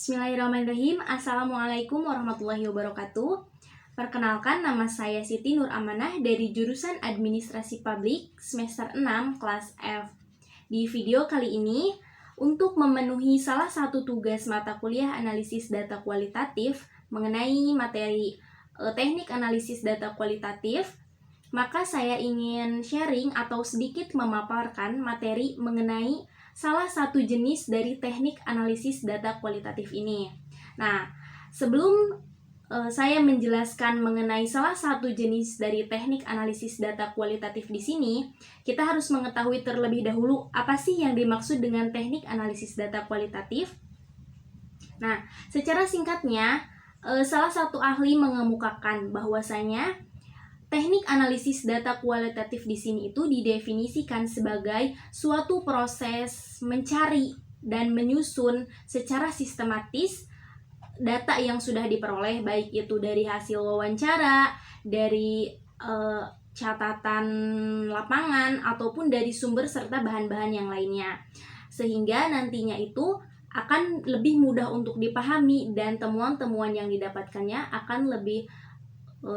Bismillahirrahmanirrahim. Assalamualaikum warahmatullahi wabarakatuh. Perkenalkan, nama saya Siti Nur Amanah dari jurusan Administrasi Publik semester 6 kelas F. Di video kali ini, untuk memenuhi salah satu tugas mata kuliah analisis data kualitatif mengenai materi teknik analisis data kualitatif, maka saya ingin sharing atau sedikit memaparkan materi mengenai salah satu jenis dari teknik analisis data kualitatif ini. Nah, sebelum saya menjelaskan mengenai salah satu jenis dari teknik analisis data kualitatif di sini, kita harus mengetahui terlebih dahulu apa sih yang dimaksud dengan teknik analisis data kualitatif. Nah, secara singkatnya, salah satu ahli mengemukakan bahwasanya teknik analisis data kualitatif di sini itu didefinisikan sebagai suatu proses mencari dan menyusun secara sistematis data yang sudah diperoleh, baik itu dari hasil wawancara, dari catatan lapangan, ataupun dari sumber serta bahan-bahan yang lainnya, sehingga nantinya itu akan lebih mudah untuk dipahami dan temuan-temuan yang didapatkannya akan lebih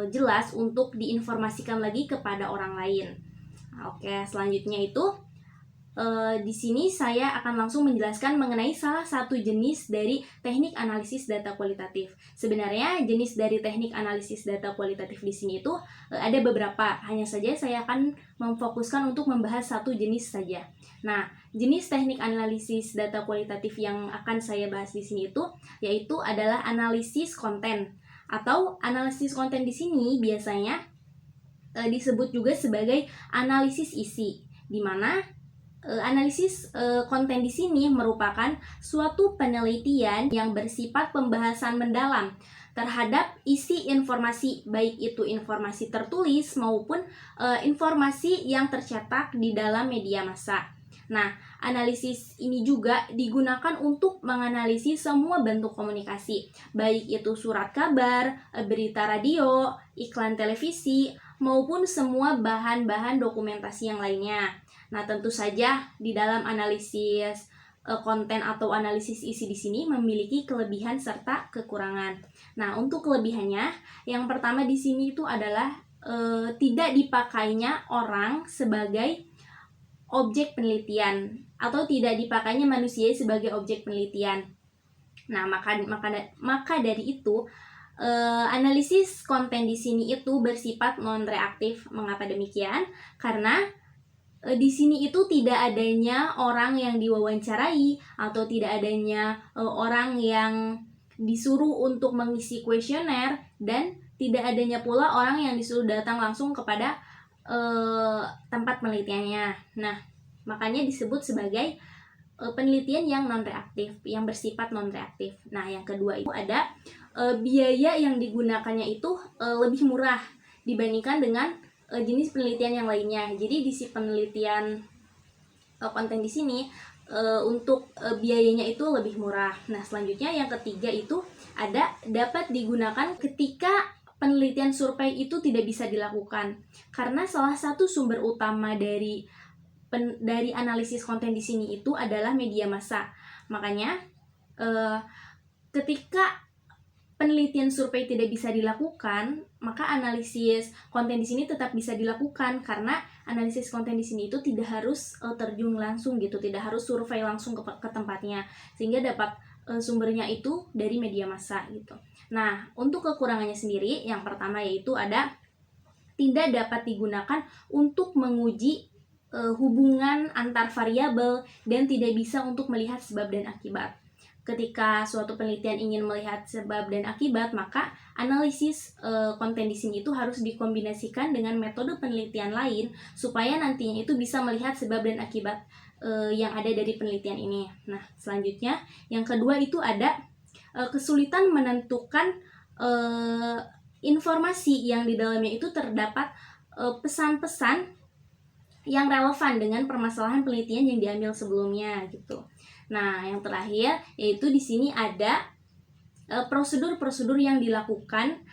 jelas untuk diinformasikan lagi kepada orang lain. Oke, selanjutnya itu di sini saya akan langsung menjelaskan mengenai salah satu jenis dari teknik analisis data kualitatif. Sebenarnya jenis dari teknik analisis data kualitatif di sini itu ada beberapa. Hanya saja saya akan memfokuskan untuk membahas satu jenis saja. Nah, jenis teknik analisis data kualitatif yang akan saya bahas di sini itu yaitu adalah analisis konten. Atau analisis konten di sini biasanya disebut juga sebagai analisis isi, di mana analisis konten di sini merupakan suatu penelitian yang bersifat pembahasan mendalam terhadap isi informasi, baik itu informasi tertulis maupun informasi yang tercetak di dalam media massa. Nah, analisis ini juga digunakan untuk menganalisis semua bentuk komunikasi, baik itu surat kabar, berita radio, iklan televisi, maupun semua bahan-bahan dokumentasi yang lainnya. Nah, tentu saja di dalam analisis konten atau analisis isi di sini memiliki kelebihan serta kekurangan. Nah, untuk kelebihannya, yang pertama di sini itu adalah tidak dipakainya orang sebagai objek penelitian atau tidak dipakainya manusia sebagai objek penelitian. Nah, maka dari itu analisis konten di sini itu bersifat non reaktif. Mengapa demikian? Karena di sini itu tidak adanya orang yang diwawancarai atau tidak adanya orang yang disuruh untuk mengisi kuesioner, dan tidak adanya pula orang yang disuruh datang langsung kepada tempat penelitiannya. Nah, makanya disebut sebagai penelitian yang non reaktif, yang bersifat non reaktif. Nah, yang kedua itu ada biaya yang digunakannya itu lebih murah dibandingkan dengan jenis penelitian yang lainnya. Jadi di si penelitian konten di sini untuk biayanya itu lebih murah. Nah, selanjutnya yang ketiga itu ada dapat digunakan ketika penelitian survei itu tidak bisa dilakukan, karena salah satu sumber utama dari analisis konten di sini itu adalah media massa. Makanya ketika penelitian survei tidak bisa dilakukan, maka analisis konten di sini tetap bisa dilakukan, karena analisis konten di sini itu tidak harus terjun langsung gitu, tidak harus survei langsung ke tempatnya, sehingga dapat sumbernya itu dari media massa gitu. Nah, untuk kekurangannya sendiri, yang pertama yaitu ada tidak dapat digunakan untuk menguji hubungan antar variabel dan tidak bisa untuk melihat sebab dan akibat. Ketika suatu penelitian ingin melihat sebab dan akibat, maka analisis konten di sini itu harus dikombinasikan dengan metode penelitian lain supaya nantinya itu bisa melihat sebab dan akibat yang ada dari penelitian ini. Nah, selanjutnya yang kedua itu ada kesulitan menentukan informasi yang di dalamnya itu terdapat pesan-pesan yang relevan dengan permasalahan penelitian yang diambil sebelumnya gitu. Nah, yang terakhir yaitu di sini ada prosedur-prosedur yang dilakukan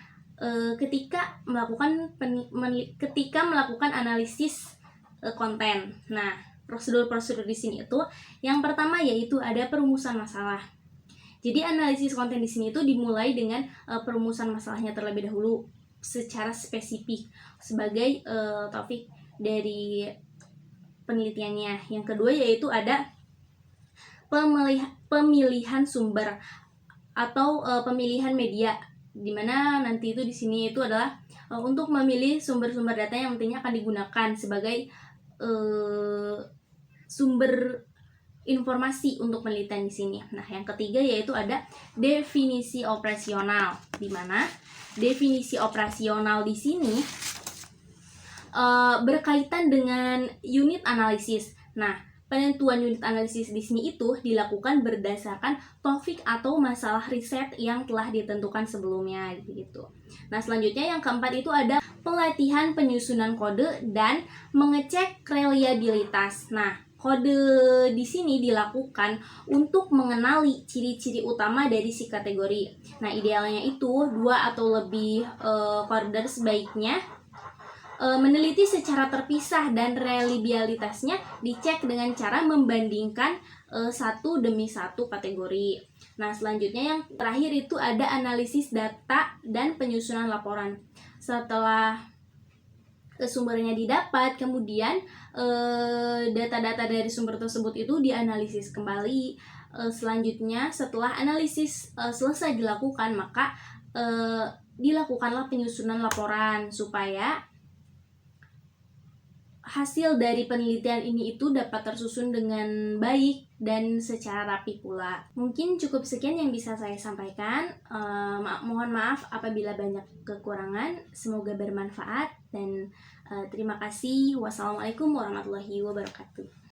ketika melakukan analisis konten. Nah, prosedur-prosedur di sini itu yang pertama yaitu ada perumusan masalah. Jadi analisis konten di sini itu dimulai dengan perumusan masalahnya terlebih dahulu secara spesifik sebagai topik dari penelitiannya. Yang kedua yaitu ada pemilihan sumber atau pemilihan media, dimana nanti itu di sini itu adalah untuk memilih sumber-sumber data yang nantinya akan digunakan sebagai sumber informasi untuk penelitian di sini. Nah, yang ketiga yaitu ada definisi operasional, di mana definisi operasional di sini berkaitan dengan unit analisis. Nah, penentuan unit analisis di sini itu dilakukan berdasarkan topik atau masalah riset yang telah ditentukan sebelumnya gitu. Nah, selanjutnya yang keempat itu ada pelatihan penyusunan kode dan mengecek reliabilitas. Nah, kode di sini dilakukan untuk mengenali ciri-ciri utama dari si kategori. Nah, idealnya itu 2 atau lebih coder sebaiknya meneliti secara terpisah dan reliabilitasnya dicek dengan cara membandingkan satu demi satu kategori. Nah, selanjutnya yang terakhir itu ada analisis data dan penyusunan laporan. Setelah sumbernya didapat, kemudian data-data dari sumber tersebut itu dianalisis kembali. Selanjutnya setelah analisis selesai dilakukan, maka dilakukanlah penyusunan laporan supaya hasil dari penelitian ini itu dapat tersusun dengan baik dan secara rapi pula. Mungkin cukup sekian yang bisa saya sampaikan. Mohon maaf apabila banyak kekurangan. Semoga bermanfaat dan terima kasih. Wassalamualaikum warahmatullahi wabarakatuh.